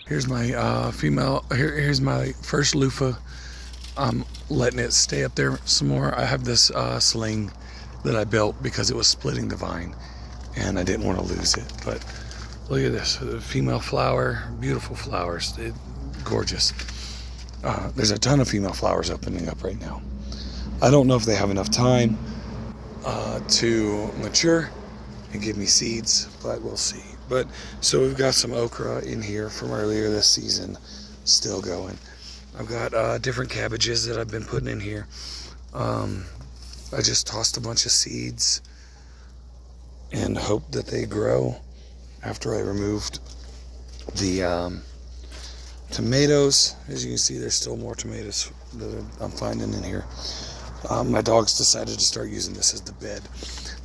Here's my female. Here's my first loofah. I'm letting it stay up there some more. I have this sling that I built because it was splitting the vine, and I didn't want to lose it. But look at this, female flower, beautiful flowers, gorgeous. There's a ton of female flowers opening up right now. I don't know if they have enough time to mature and give me seeds, but we'll see. But so we've got some okra in here from earlier this season still going. I've got different cabbages that I've been putting in here. I just tossed a bunch of seeds and hope that they grow after I removed the tomatoes. As you can see, there's still more tomatoes that I'm finding in here. My dogs decided to start using this as the bed.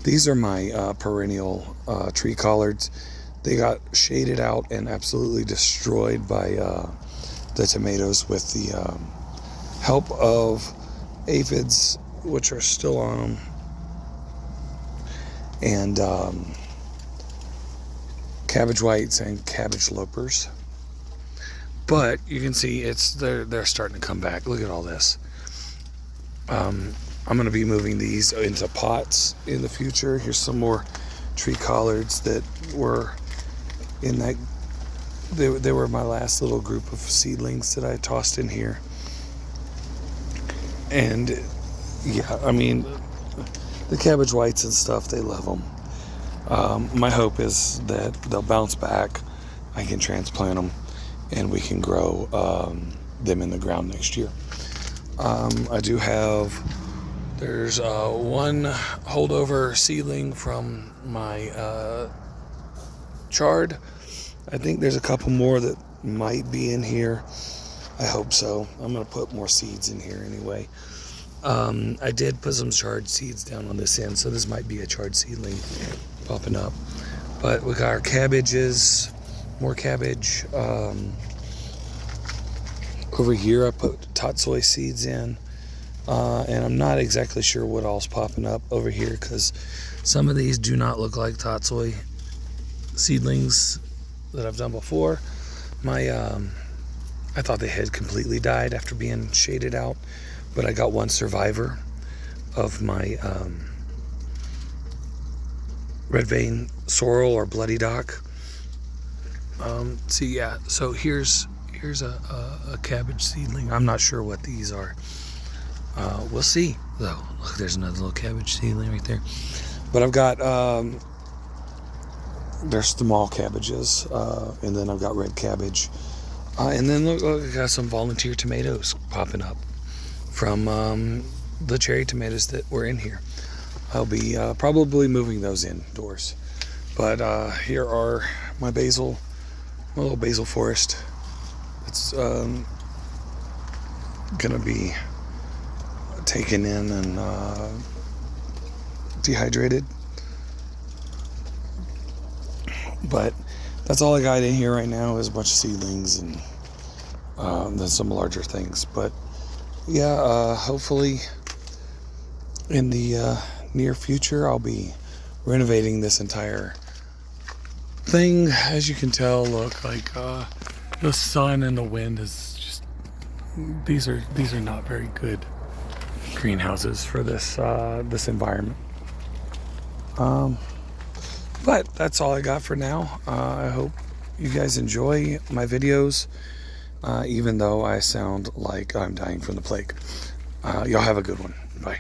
These are my perennial tree collards. They got shaded out and absolutely destroyed by the tomatoes with the help of aphids, which are still on them, and cabbage whites and cabbage lopers. But you can see they're starting to come back. Look at all this. I'm going to be moving these into pots in the future. Here's some more tree collards that were in that. They were my last little group of seedlings that I tossed in here. And yeah, I mean, the cabbage whites and stuff, they love them. My hope is that they'll bounce back. I can transplant them and we can grow them in the ground next year. I do have, there's one holdover seedling from my chard. I think there's a couple more that might be in here. I hope so. I'm going to put more seeds in here anyway. I did put some chard seeds down on this end, so this might be a chard seedling popping up. But we got our cabbages, more cabbage. Over here I put tatsoi seeds in, and I'm not exactly sure what all's popping up over here because some of these do not look like tatsoi seedlings that I've done before. I thought they had completely died after being shaded out, but I got one survivor of my red vein sorrel or bloody dock. So here's a cabbage seedling. I'm not sure what these are. We'll see though. Look, there's another little cabbage seedling right there. But I've got they're small cabbages, and then I've got red cabbage, and then look, I got some volunteer tomatoes popping up from the cherry tomatoes that were in here. I'll be probably moving those indoors. But here are my basil, my little basil forest. It's gonna be taken in and dehydrated. But that's all I got in here right now is a bunch of seedlings and then some larger things. But yeah, hopefully in the near future I'll be renovating this entire thing. As you can tell, look, like the sun and the wind is just, these are not very good greenhouses for this this environment. But that's all I got for now. I hope you guys enjoy my videos, even though I sound like I'm dying from the plague. Y'all have a good one. Bye.